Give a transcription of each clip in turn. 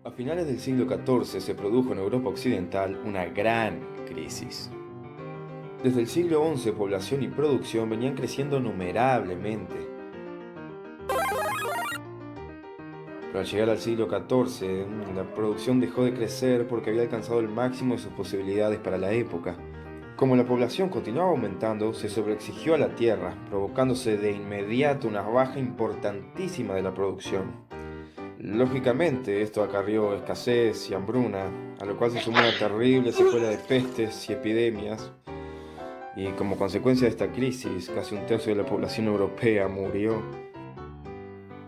A finales del siglo XIV se produjo en Europa Occidental una gran crisis. Desde el siglo XI población y producción venían creciendo numerablemente, pero al llegar al siglo XIV la producción dejó de crecer porque había alcanzado el máximo de sus posibilidades para la época. Como la población continuaba aumentando, se sobreexigió a la tierra, provocándose de inmediato una baja importantísima de la producción. Lógicamente, esto acarrió escasez y hambruna, a lo cual se sumó una terrible secuela de pestes y epidemias, y como consecuencia de esta crisis, casi un tercio de la población europea murió.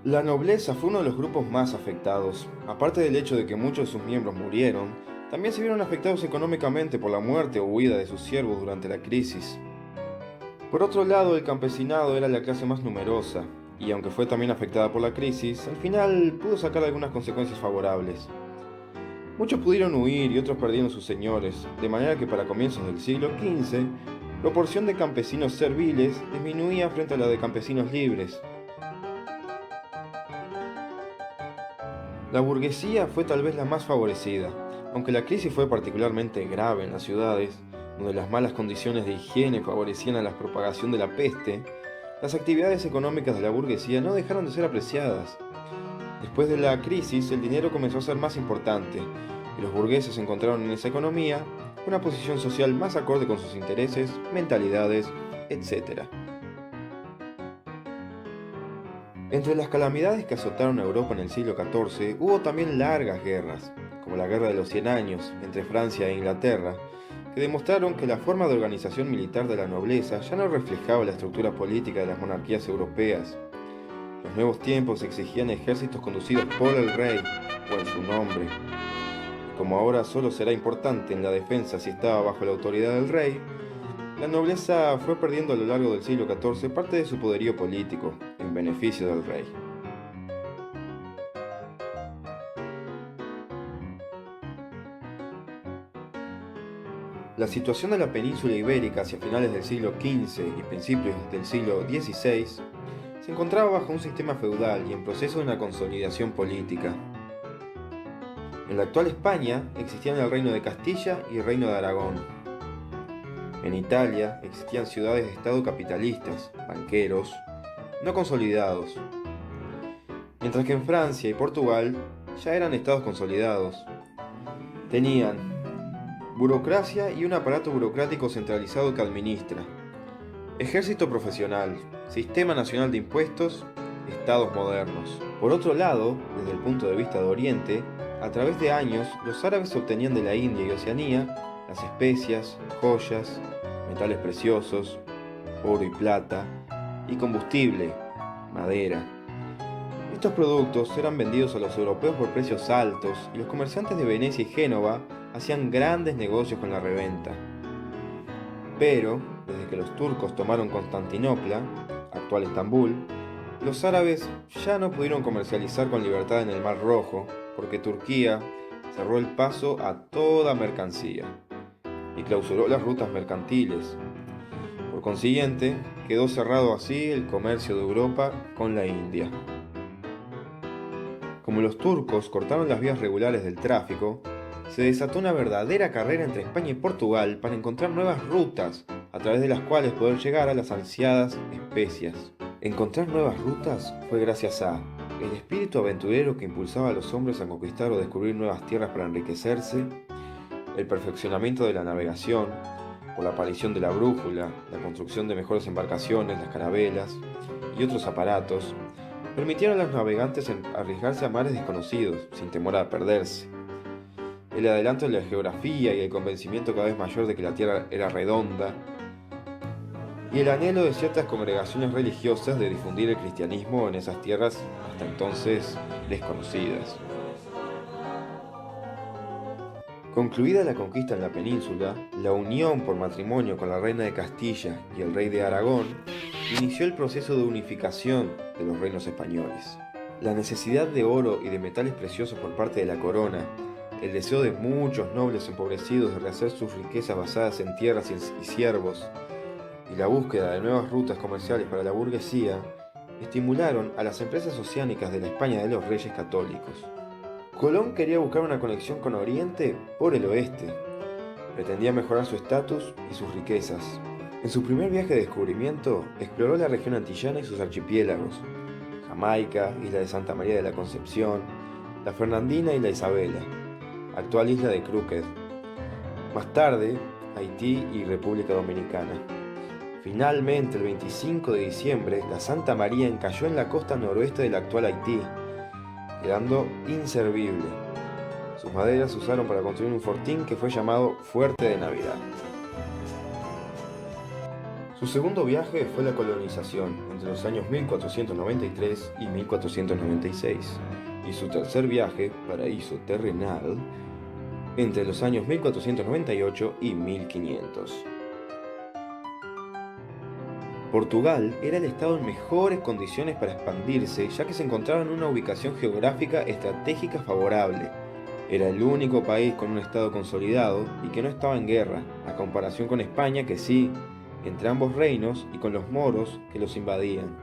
La nobleza fue uno de los grupos más afectados. Aparte del hecho de que muchos de sus miembros murieron, también se vieron afectados económicamente por la muerte o huida de sus siervos durante la crisis. Por otro lado, el campesinado era la clase más numerosa, y aunque fue también afectada por la crisis, al final pudo sacar algunas consecuencias favorables. Muchos pudieron huir y otros perdieron sus señores, de manera que para comienzos del siglo XV, la proporción de campesinos serviles disminuía frente a la de campesinos libres. La burguesía fue tal vez la más favorecida, aunque la crisis fue particularmente grave en las ciudades, donde las malas condiciones de higiene favorecían a la propagación de la peste. Las actividades económicas de la burguesía no dejaron de ser apreciadas. Después de la crisis, el dinero comenzó a ser más importante, y los burgueses encontraron en esa economía una posición social más acorde con sus intereses, mentalidades, etc. Entre las calamidades que azotaron a Europa en el siglo XIV, hubo también largas guerras, como la Guerra de los Cien Años entre Francia e Inglaterra, que demostraron que la forma de organización militar de la nobleza ya no reflejaba la estructura política de las monarquías europeas. Los nuevos tiempos exigían ejércitos conducidos por el rey o en su nombre. Como ahora solo será importante en la defensa si estaba bajo la autoridad del rey, la nobleza fue perdiendo a lo largo del siglo XIV parte de su poderío político, en beneficio del rey. La situación de la península ibérica hacia finales del siglo XV y principios del siglo XVI se encontraba bajo un sistema feudal y en proceso de una consolidación política. En la actual España existían el Reino de Castilla y el Reino de Aragón. En Italia existían ciudades de estado capitalistas, banqueros, no consolidados, mientras que en Francia y Portugal ya eran estados consolidados. Tenían burocracia y un aparato burocrático centralizado que administra, ejército profesional, sistema nacional de impuestos, estados modernos. Por otro lado, desde el punto de vista de Oriente, a través de años los árabes obtenían de la India y Oceanía las especias, joyas, metales preciosos, oro y plata, y combustible, madera. Estos productos eran vendidos a los europeos por precios altos y los comerciantes de Venecia y Génova hacían grandes negocios con la reventa. Pero, desde que los turcos tomaron Constantinopla, actual Estambul, los árabes ya no pudieron comercializar con libertad en el Mar Rojo porque Turquía cerró el paso a toda mercancía y clausuró las rutas mercantiles. Por consiguiente, quedó cerrado así el comercio de Europa con la India. Como los turcos cortaron las vías regulares del tráfico, se desató una verdadera carrera entre España y Portugal para encontrar nuevas rutas a través de las cuales poder llegar a las ansiadas especias. Encontrar nuevas rutas fue gracias a el espíritu aventurero que impulsaba a los hombres a conquistar o descubrir nuevas tierras para enriquecerse, el perfeccionamiento de la navegación, por la aparición de la brújula, la construcción de mejores embarcaciones, las carabelas y otros aparatos, permitieron a los navegantes arriesgarse a mares desconocidos, sin temor a perderse. El adelanto de la geografía y el convencimiento cada vez mayor de que la Tierra era redonda, y el anhelo de ciertas congregaciones religiosas de difundir el cristianismo en esas tierras hasta entonces desconocidas. Concluida la conquista en la península, la unión por matrimonio con la reina de Castilla y el rey de Aragón inició el proceso de unificación de los reinos españoles. La necesidad de oro y de metales preciosos por parte de la corona, el deseo de muchos nobles empobrecidos de rehacer sus riquezas basadas en tierras y siervos, y la búsqueda de nuevas rutas comerciales para la burguesía, estimularon a las empresas oceánicas de la España de los Reyes Católicos. Colón quería buscar una conexión con Oriente por el oeste. Pretendía mejorar su estatus y sus riquezas. En su primer viaje de descubrimiento, exploró la región antillana y sus archipiélagos: Jamaica, Isla de Santa María de la Concepción, la Fernandina y la Isabela, actual isla de Crooked. Más tarde, Haití y República Dominicana. Finalmente, el 25 de diciembre, la Santa María encalló en la costa noroeste del actual Haití, quedando inservible. Sus maderas se usaron para construir un fortín que fue llamado Fuerte de Navidad. Su segundo viaje fue la colonización entre los años 1493 y 1496, y su tercer viaje, paraíso terrenal, entre los años 1498 y 1500. Portugal era el estado en mejores condiciones para expandirse, ya que se encontraba en una ubicación geográfica estratégica favorable. Era el único país con un estado consolidado y que no estaba en guerra, a comparación con España, que sí, entre ambos reinos, y con los moros que los invadían.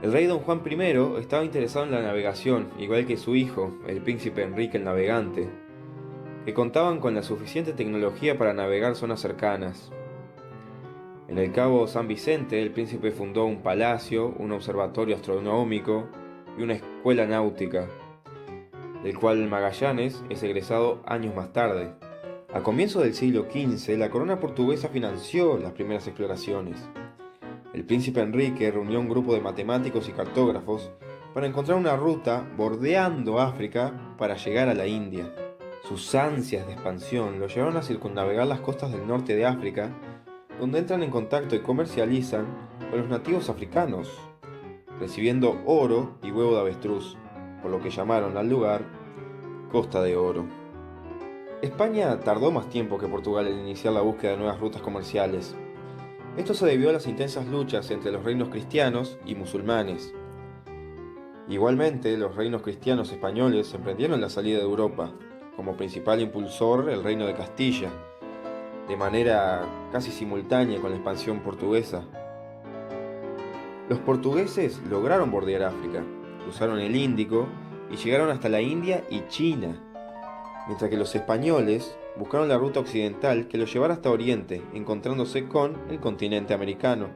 El rey don Juan I estaba interesado en la navegación, igual que su hijo, el príncipe Enrique el Navegante, que contaban con la suficiente tecnología para navegar zonas cercanas. En el Cabo San Vicente, el príncipe fundó un palacio, un observatorio astronómico y una escuela náutica, del cual Magallanes es egresado años más tarde. A comienzos del siglo XV, la corona portuguesa financió las primeras exploraciones. El príncipe Enrique reunió un grupo de matemáticos y cartógrafos para encontrar una ruta bordeando África para llegar a la India. Sus ansias de expansión lo llevaron a circunnavegar las costas del norte de África, donde entran en contacto y comercializan con los nativos africanos, recibiendo oro y huevo de avestruz, por lo que llamaron al lugar Costa de Oro. España tardó más tiempo que Portugal en iniciar la búsqueda de nuevas rutas comerciales. Esto se debió a las intensas luchas entre los reinos cristianos y musulmanes. Igualmente, los reinos cristianos españoles emprendieron la salida de Europa, como principal impulsor el reino de Castilla, de manera casi simultánea con la expansión portuguesa. Los portugueses lograron bordear África, cruzaron el Índico y llegaron hasta la India y China, mientras que los españoles buscaron la ruta occidental que los llevara hasta Oriente, encontrándose con el continente americano.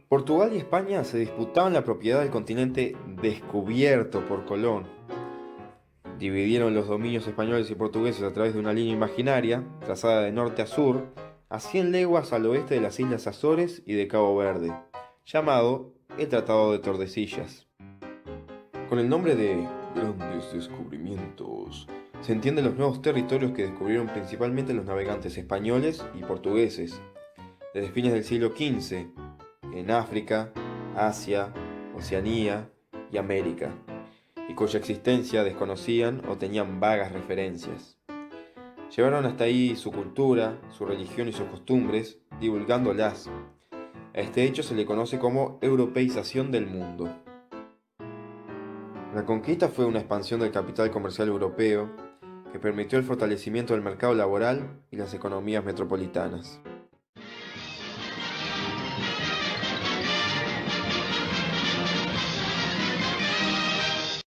Portugal y España se disputaban la propiedad del continente descubierto por Colón. Dividieron los dominios españoles y portugueses a través de una línea imaginaria, trazada de norte a sur, a 100 leguas al oeste de las Islas Azores y de Cabo Verde, llamado el Tratado de Tordesillas. Con el nombre de Grandes Descubrimientos, se entienden los nuevos territorios que descubrieron principalmente los navegantes españoles y portugueses, desde fines del siglo XV, en África, Asia, Oceanía y América, y cuya existencia desconocían o tenían vagas referencias. Llevaron hasta ahí su cultura, su religión y sus costumbres, divulgándolas. A este hecho se le conoce como europeización del mundo. La conquista fue una expansión del capital comercial europeo que permitió el fortalecimiento del mercado laboral y las economías metropolitanas.